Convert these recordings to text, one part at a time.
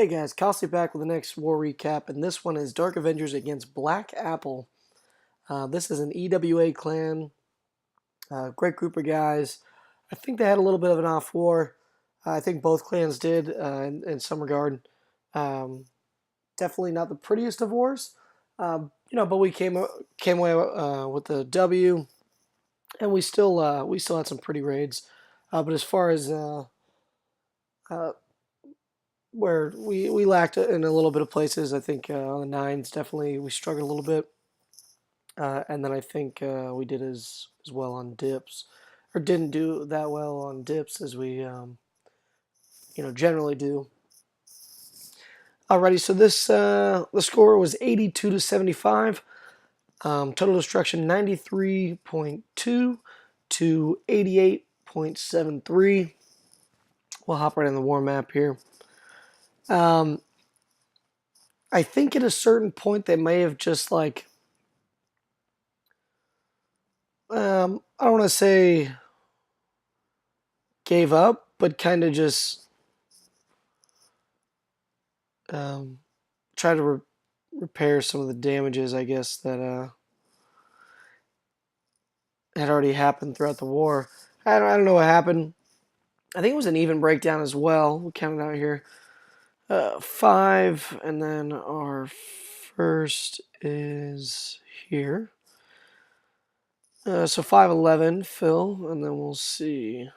Hey guys, Kelsey back with the next war recap, and this one is Dark Avengers against Black Apple. This is an EWA clan, great group of guys. I think they had a little bit of an off war. I think both clans did in some regard. Um, Definitely not the prettiest of wars, but we came away with the W, and we still had some pretty raids. But as far as uh, where we lacked in a little bit of places. I think on the nines definitely we struggled a little bit, and then I think we did as well on dips, or didn't do that well on dips as we generally do. Alrighty, so this the score was 82 to 75. Total destruction 93.2 to 88.73. We'll hop right in the war map here. Um, I think at a certain point they may have just like I don't want to say gave up, but kind of just um, try to repair some of the damages, I guess, that had already happened throughout the war. I don't know what happened. I think it was an even breakdown as well. We'll count it out here. 5, and then our first is here. So 5-11, Phil, and then we'll see.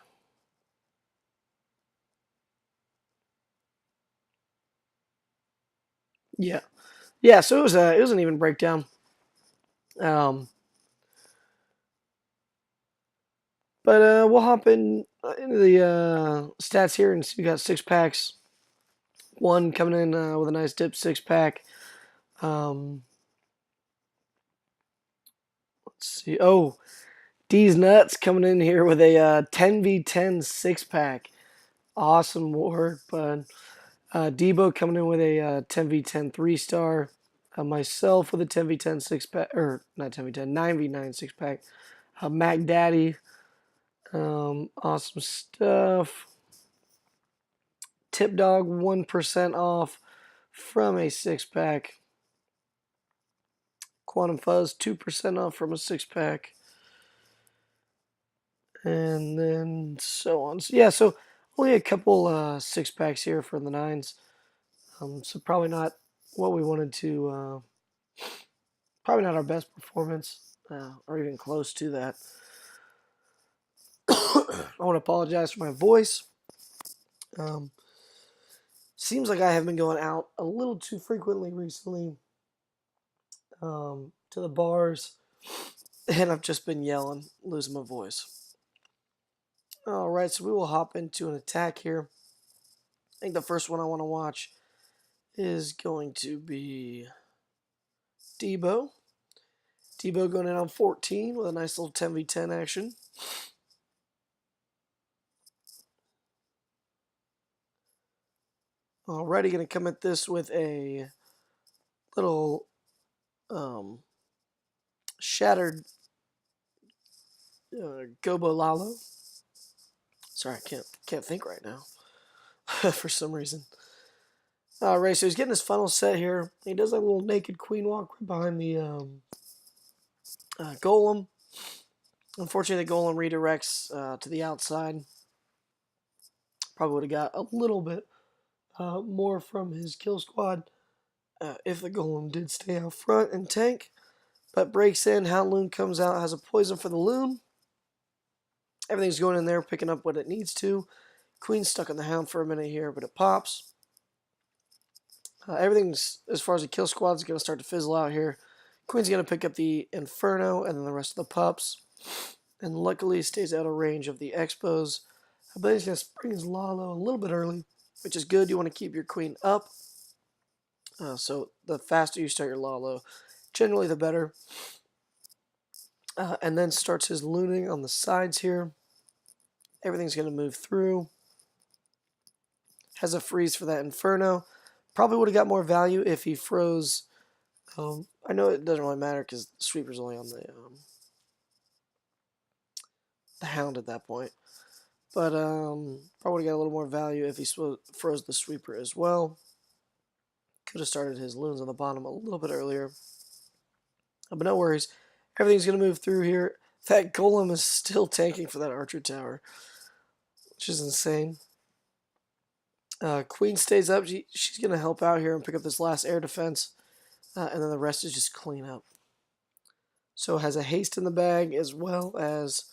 Yeah, yeah. So it was an even breakdown. Um, But we'll hop into the stats here, and we got 6 packs. One coming in with a nice dip 6 pack. Let's see. Oh, D's Nuts coming in here with a 10v10 6 pack. Awesome work, bud. Tebow coming in with a 10v10 3-star. Myself with a 10v10 6 pack, or not 10v10, 9v9 6 pack. Mac Daddy. Awesome stuff. Tip Dog 1% off from a 6 pack. Quantum Fuzz 2% off from a 6 pack. And then so on. So, yeah, so only a couple 6 packs here for the nines. So probably not what we wanted to, probably not our best performance, or even close to that. I want to apologize for my voice. Seems like I have been going out a little too frequently recently to the bars, and I've just been yelling, losing my voice. All right, so we will hop into an attack here. I think the first one I want to watch is going to be Tebow. Tebow going in on 14 with a nice little 10v10 action. Alrighty, going to come at this with a little shattered Gobo Lalo. Sorry, I can't think right now for some reason. Alright, so he's getting his funnel set here. He does like a little naked queen walk right behind the golem. Unfortunately, the golem redirects to the outside. Probably would have got a little bit more from his kill squad if the golem did stay out front and tank. But breaks in, Hound Loon comes out, has a poison for the loon. Everything's going in there, picking up what it needs to. Queen's stuck on the Hound for a minute here, but it pops. Everything's, as far as the kill squad, is going to start to fizzle out here. Queen's going to pick up the Inferno and then the rest of the pups. And luckily stays out of range of the Expos. I believe he's going to spring his Lalo a little bit early, which is good. You want to keep your queen up. So the faster you start your Lalo, generally the better. And then starts his looning on the sides here. Everything's going to move through. Has a freeze for that Inferno. Probably would have got more value if he froze. I know it doesn't really matter because the sweeper's only on the Hound at that point. But probably would have got a little more value if he froze the sweeper as well. Should have started his loons on the bottom a little bit earlier. But no worries. Everything's going to move through here. That golem is still tanking for that archer tower, which is insane. Queen stays up. She's going to help out here and pick up this last air defense. And then the rest is just clean up. So has a haste in the bag as well as...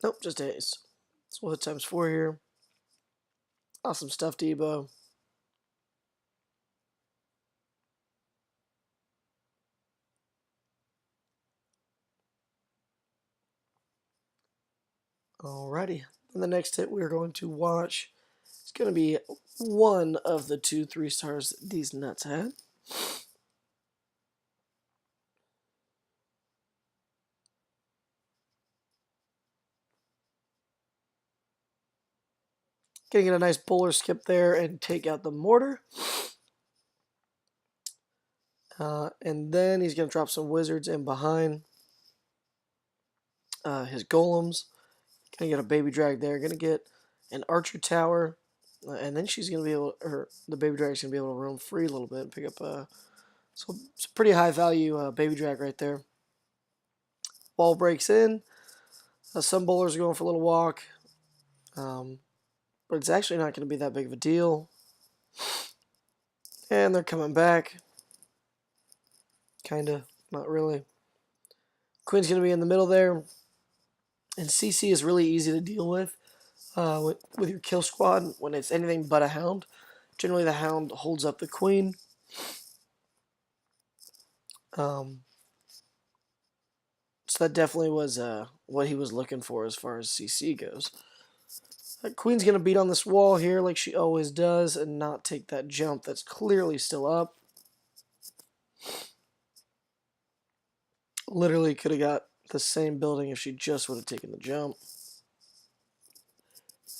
Nope, just a haste. So we'll hit ×4 here. Awesome stuff, Tebow. Alrighty. And the next hit we're going to watch is going to be one of the 2 3-stars these nuts had. Gonna get a nice bowler skip there and take out the mortar. And then he's going to drop some wizards in behind his golems. Gonna get a baby drag there. Gonna get an archer tower. And then she's going to be able, the baby drag's going to be able to roam free a little bit and pick up some pretty high value baby drag right there. Ball breaks in. Some bowlers are going for a little walk. But it's actually not going to be that big of a deal. And they're coming back. Kind of, not really. Queen's going to be in the middle there. And CC is really easy to deal with your kill squad when it's anything but a Hound. Generally, the Hound holds up the Queen. So that definitely was what he was looking for as far as CC goes. Queen's going to beat on this wall here like she always does and not take that jump that's clearly still up. Literally could have got the same building if she just would have taken the jump.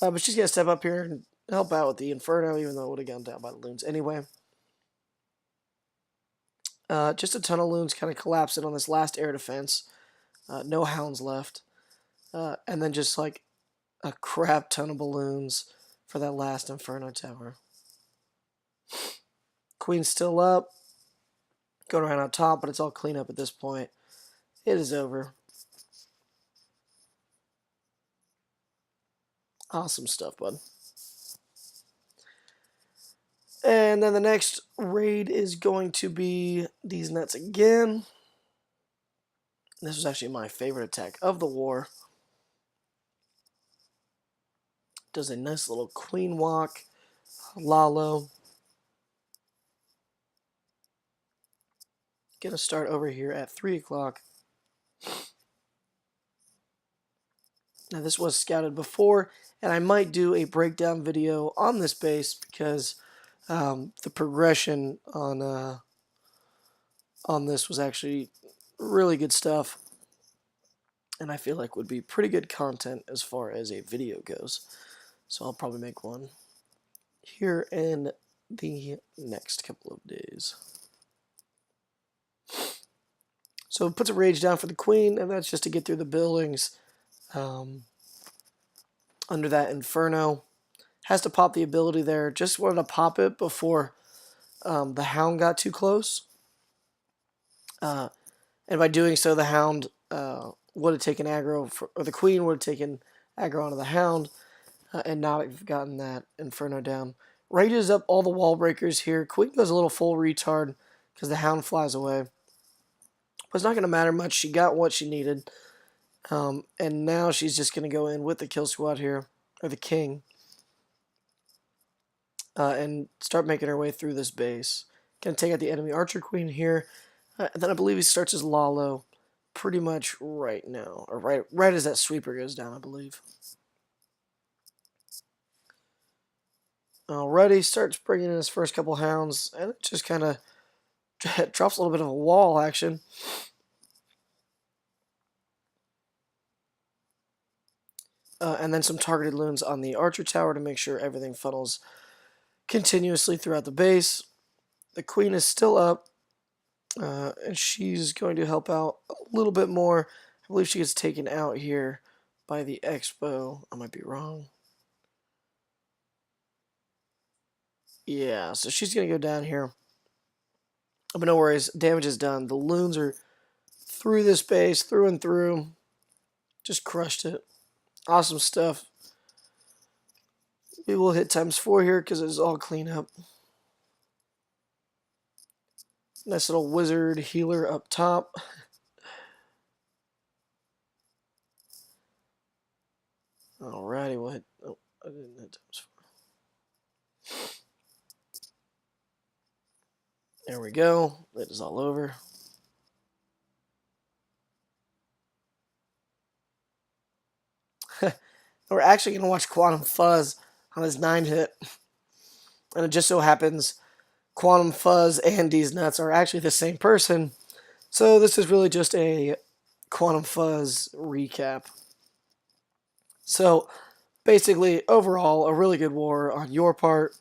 But she's going to step up here and help out with the Inferno, even though it would have gone down by the loons anyway. Just a ton of loons kind of collapsing on this last air defense. No Hounds left. And then just like a crap ton of balloons for that last Inferno tower. Queen's still up. Going around on top, but it's all clean up at this point. It is over. Awesome stuff, bud. And then the next raid is going to be these nuts again. This was actually my favorite attack of the war. Does a nice little queen walk. Lalo. Gonna start over here at 3 o'clock. Now this was scouted before, and I might do a breakdown video on this base because the progression on this was actually really good stuff, and I feel like would be pretty good content as far as a video goes. So I'll probably make one here in the next couple of days. So it puts a rage down for the queen, and that's just to get through the buildings under that Inferno. Has to pop the ability there. Just wanted to pop it before the Hound got too close. And by doing so, the Hound would have taken aggro, or the Queen would have taken aggro onto the Hound, and now we've gotten that Inferno down. Rages up all the wall breakers here. Queen goes a little full retard because the Hound flies away. But it's not going to matter much. She got what she needed. And now she's just going to go in with the kill squad here, or the king, and start making her way through this base. Going to take out the enemy archer queen here. And then I believe he starts his Lalo pretty much right now, or right as that sweeper goes down, I believe. Already starts bringing in his first couple Hounds, and it just kind of drops a little bit of a wall action. And then some targeted loons on the archer tower to make sure everything funnels continuously throughout the base. The queen is still up, and she's going to help out a little bit more. I believe she gets taken out here by the Expo. I might be wrong. Yeah, so she's going to go down here But no worries, damage is done. The loons are through this base, through and through. Just crushed it. Awesome stuff. We will hit ×4 here because it's all clean up. Nice little wizard healer up top. Alrighty, we'll hit. Oh, I didn't hit ×4. There we go. It is all over. We're actually going to watch Quantum Fuzz on his 9-hit. And it just so happens Quantum Fuzz and these nuts are actually the same person. So this is really just a Quantum Fuzz recap. So basically, overall, a really good war on your part.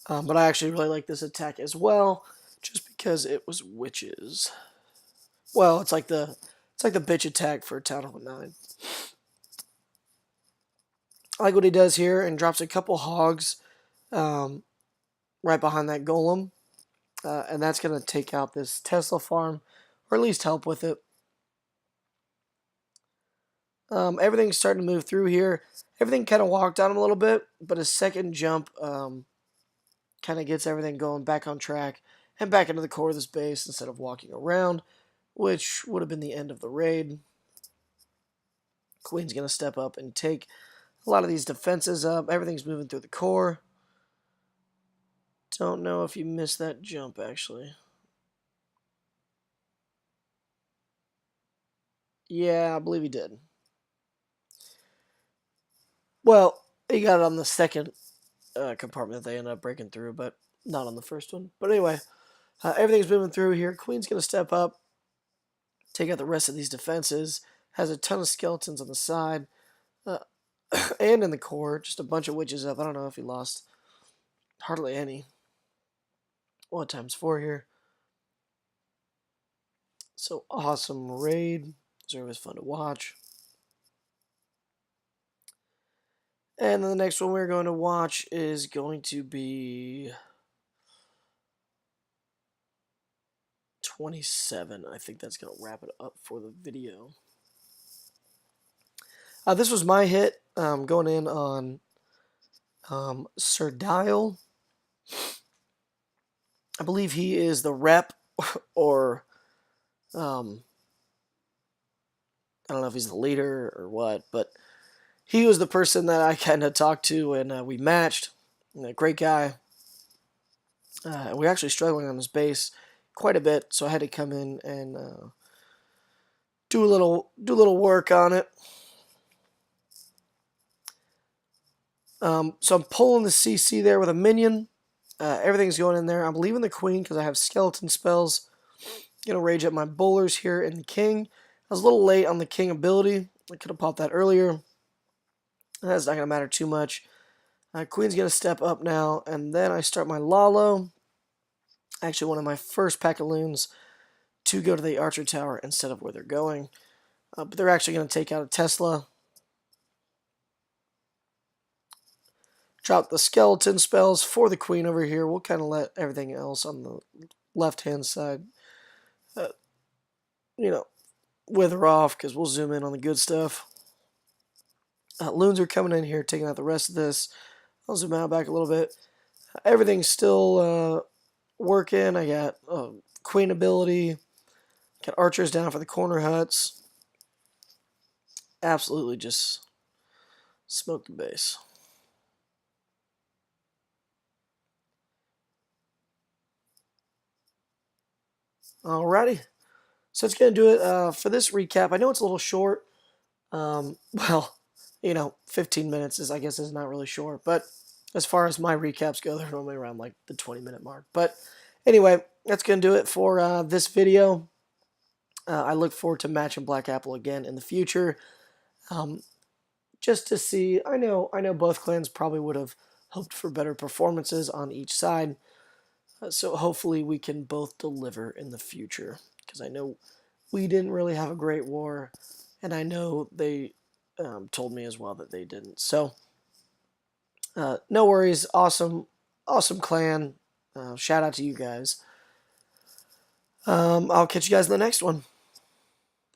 But I actually really like this attack as well, just because it was witches. Well, it's like the bitch attack for Town Hall 9. I like what he does here and drops a couple hogs right behind that golem. And that's going to take out this Tesla farm, or at least help with it. Everything's starting to move through here. Everything kind of walked on him a little bit, but his second jump kind of gets everything going back on track and back into the core of this base instead of walking around, which would have been the end of the raid. Queen's going to step up and take a lot of these defenses up. Everything's moving through the core. Don't know if you missed that jump, actually. Yeah, I believe he did. Well, he got it on the second compartment that they ended up breaking through, but not on the first one. But anyway, everything's moving through here. Queen's going to step up, take out the rest of these defenses. Has a ton of skeletons on the side and in the core. Just a bunch of witches up. I don't know if he lost hardly any. 1 ×4 here. So awesome raid. It's always fun to watch. And then the next one we're going to watch is going to be 27. I think that's going to wrap it up for the video. This was my hit going in on Sir Dial. I believe he is the rep, or I don't know if he's the leader or what, but he was the person that I kind of talked to and we matched. A great guy. We're actually struggling on his base quite a bit, so I had to come in and do a little work on it. So I'm pulling the CC there with a minion. Everything's going in there. I'm leaving the queen because I have skeleton spells. Gonna rage up my bowlers here in the king. I was a little late on the king ability. I could have popped that earlier. That's not gonna matter too much. Queen's gonna step up now, and then I start my Lalo. Actually, one of my first pack of loons to go to the archer tower instead of where they're going. But they're actually gonna take out a Tesla. Drop the skeleton spells for the queen over here. We'll kind of let everything else on the left-hand side, wither off because we'll zoom in on the good stuff. Loons are coming in here, taking out the rest of this. I'll zoom out back a little bit. Everything's still working. I got queen ability. Got archers down for the corner huts. Absolutely just smoke the base. Alrighty. So it's going to do it for this recap. I know it's a little short. Well, 15 minutes I guess is not really short. But as far as my recaps go, they're normally around like the 20-minute mark. But anyway, that's going to do it for this video. I look forward to matching Black Apple again in the future. Just to see, I know both clans probably would have hoped for better performances on each side. So hopefully we can both deliver in the future. Because I know we didn't really have a great war. And I know they told me as well that they didn't. So no worries. Awesome clan. Shout out to you guys. I'll catch you guys in the next one.